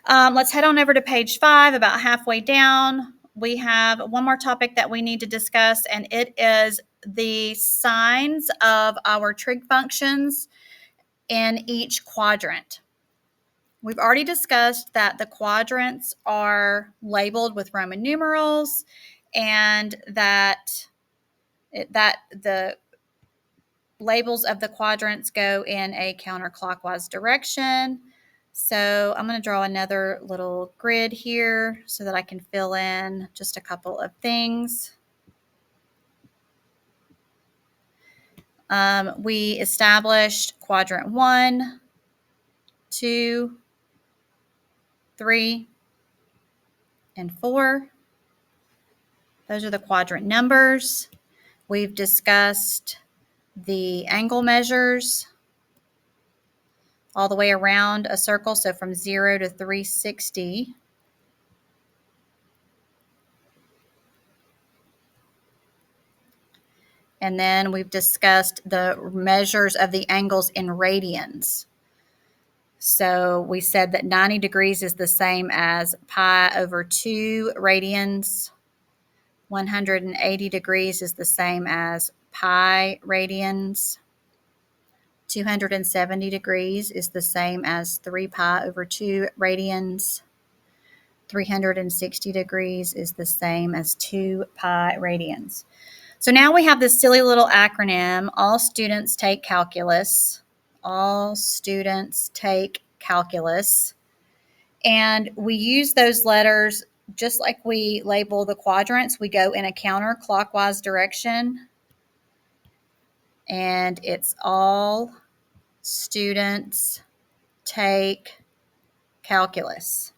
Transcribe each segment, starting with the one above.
Let's head on over to page 5, about halfway down. We have one more topic that we need to discuss, and it is the signs of our trig functions in each quadrant. We've already discussed that the quadrants are labeled with Roman numerals and that the labels of the quadrants go in a counterclockwise direction. So I'm going to draw another little grid here so that I can fill in just a couple of things. We established quadrant 1, 2, 3, and 4. Those are the quadrant numbers. We've discussed the angle measures all the way around a circle, so from 0 to 360. And then we've discussed the measures of the angles in radians. So we said that 90 degrees is the same as pi over 2 radians. 180 degrees is the same as pi radians. 270 degrees is the same as 3 pi over 2 radians. 360 degrees is the same as 2 pi radians. So now we have this silly little acronym, all students take calculus. All students take calculus. And we use those letters just like we label the quadrants. We go in a counterclockwise direction. And it's all students take calculus.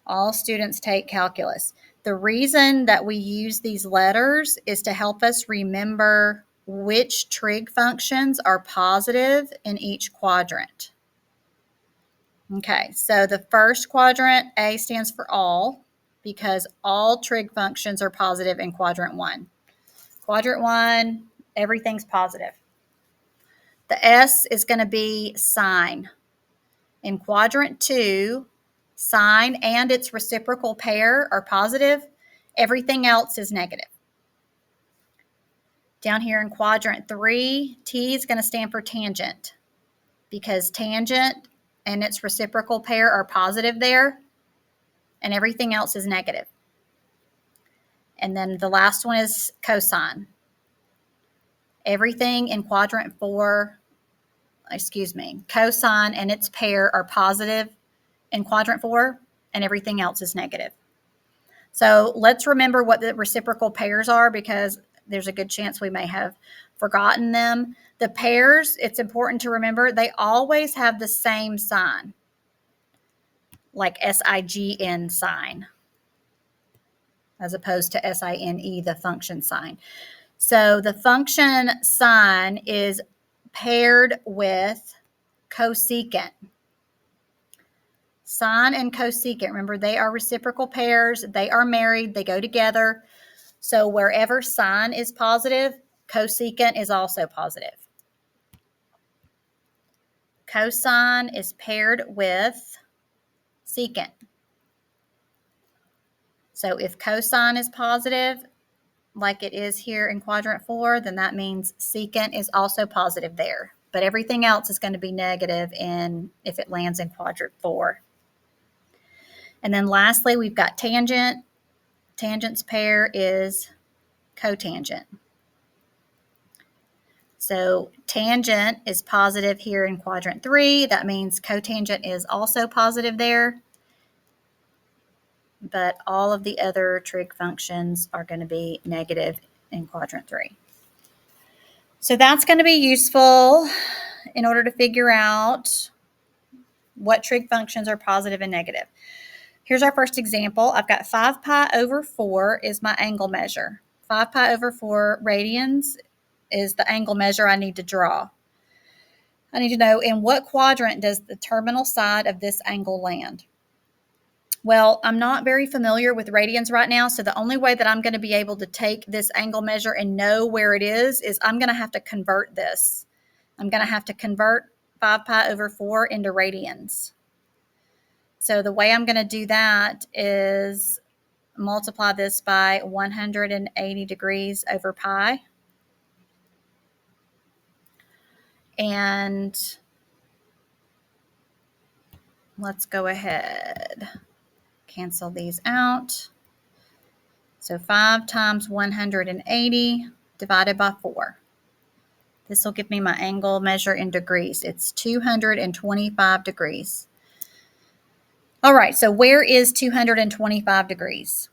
All students take calculus. The reason that we use these letters is to help us remember which trig functions are positive in each quadrant. Okay, so the first quadrant, A stands for all, because all trig functions are positive in quadrant 1. Quadrant 1, everything's positive. The S is going to be sine. In quadrant 2, sine and its reciprocal pair are positive. Everything else is negative. Down here in quadrant 3, T is going to stand for tangent, because tangent and its reciprocal pair are positive there, and everything else is negative. And then the last one is cosine. Everything in quadrant 4, cosine and its pair are positive in quadrant 4, and everything else is negative. So let's remember what the reciprocal pairs are, because there's a good chance we may have forgotten them. The pairs, it's important to remember, they always have the same sign, like SIGN sign, as opposed to SINE, the function sign. So the function sign is paired with cosecant. Sine and cosecant, remember, they are reciprocal pairs. They are married. They go together. So wherever sine is positive, cosecant is also positive. Cosine is paired with secant. So if cosine is positive, like it is here in quadrant 4, then that means secant is also positive there. But everything else is going to be negative if it lands in quadrant 4. And then lastly, we've got tangent. Tangent's pair is cotangent. So tangent is positive here in quadrant 3. That means cotangent is also positive there. But all of the other trig functions are going to be negative in quadrant 3. So that's going to be useful in order to figure out what trig functions are positive and negative. Here's our first example. I've got 5 pi over 4 is my angle measure. 5 pi over 4 radians is the angle measure I need to draw. I need to know, in what quadrant does the terminal side of this angle land? Well, I'm not very familiar with radians right now, so the only way that I'm going to be able to take this angle measure and know where it is I'm going to have to convert this. I'm going to have to convert 5 pi over 4 into radians. So the way I'm going to do that is multiply this by 180 degrees over pi. And let's go ahead, cancel these out. So 5 times 180 divided by 4. This will give me my angle measure in degrees. It's 225 degrees. All right, so where is 225 degrees?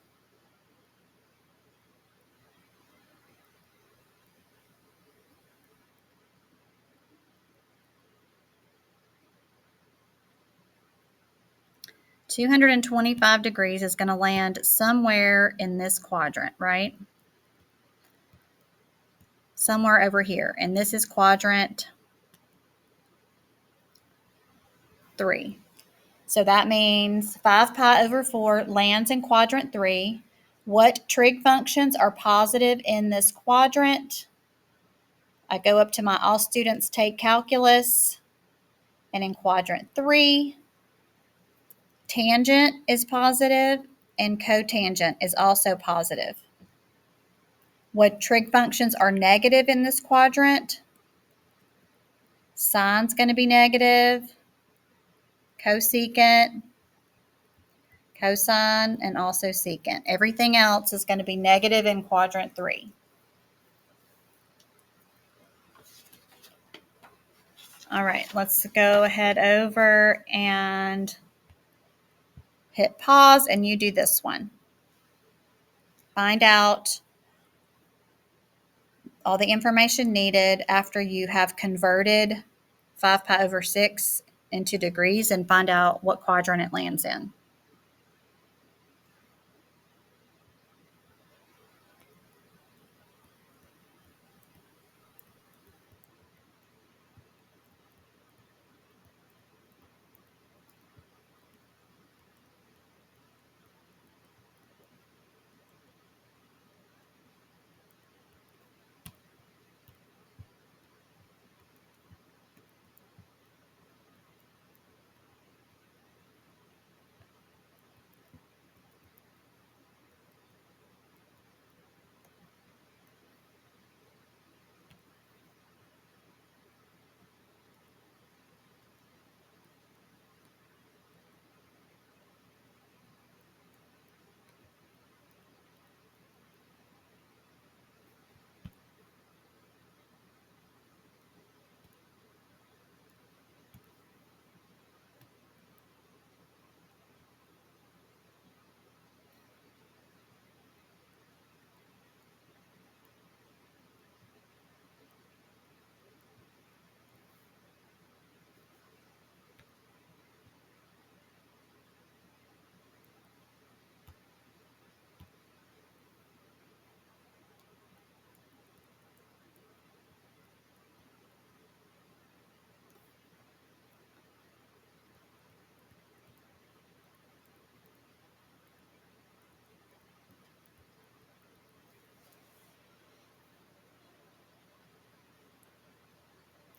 (225 degrees is going to land somewhere in this quadrant, right? Somewhere over here. And this is quadrant 3. So that means 5 pi over 4 lands in quadrant 3. What trig functions are positive in this quadrant? I go up to my all students take calculus, and in quadrant 3, tangent is positive and cotangent is also positive. What trig functions are negative in this quadrant? Sine's going to be negative, cosecant, cosine, and also secant. Everything else is going to be negative in quadrant 3. All right, let's go ahead over and hit pause, and you do this one. Find out all the information needed after you have converted 5 pi over 6 into degrees and find out what quadrant it lands in.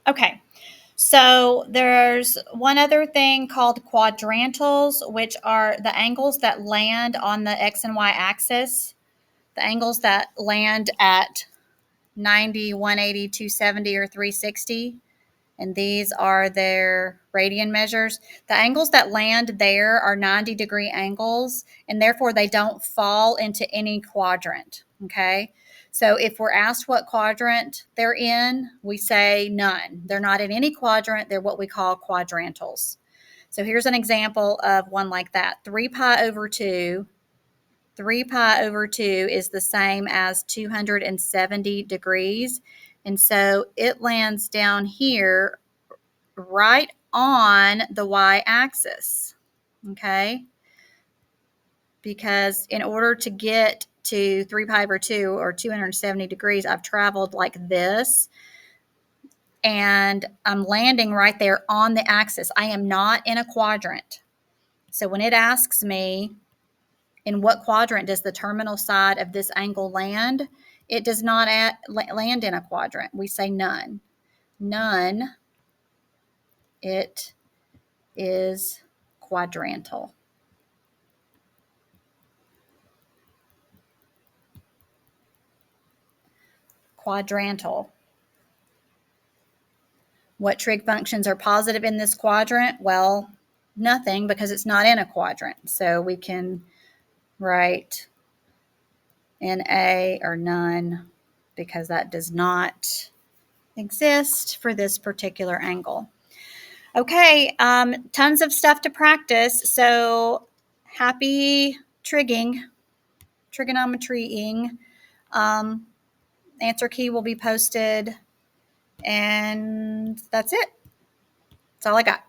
Okay, so there's one other thing called quadrantals, which are the angles that land on the x and y axis, the angles that land at 90, 180, 270, or 360. And these are their radian measures. The angles that land there are 90-degree angles, and therefore they don't fall into any quadrant, okay? So if we're asked what quadrant they're in, we say none. They're not in any quadrant. They're what we call quadrantals. So here's an example of one like that. 3 pi over 2. 3 pi over 2 is the same as 270 degrees. And so it lands down here right on the y-axis, okay? Because in order to get to 3 pi over 2 or 270 degrees, I've traveled like this, and I'm landing right there on the axis. I am not in a quadrant. So when it asks me, in what quadrant does the terminal side of this angle land? It does not land in a quadrant. We say none. None. It is quadrantal? Quadrantal. What trig functions are positive in this quadrant? Well, nothing, because it's not in a quadrant. So we can write NA or none, because that does not exist for this particular angle. Okay, tons of stuff to practice. So happy trigonometrying. Answer key will be posted, and that's it. That's all I got.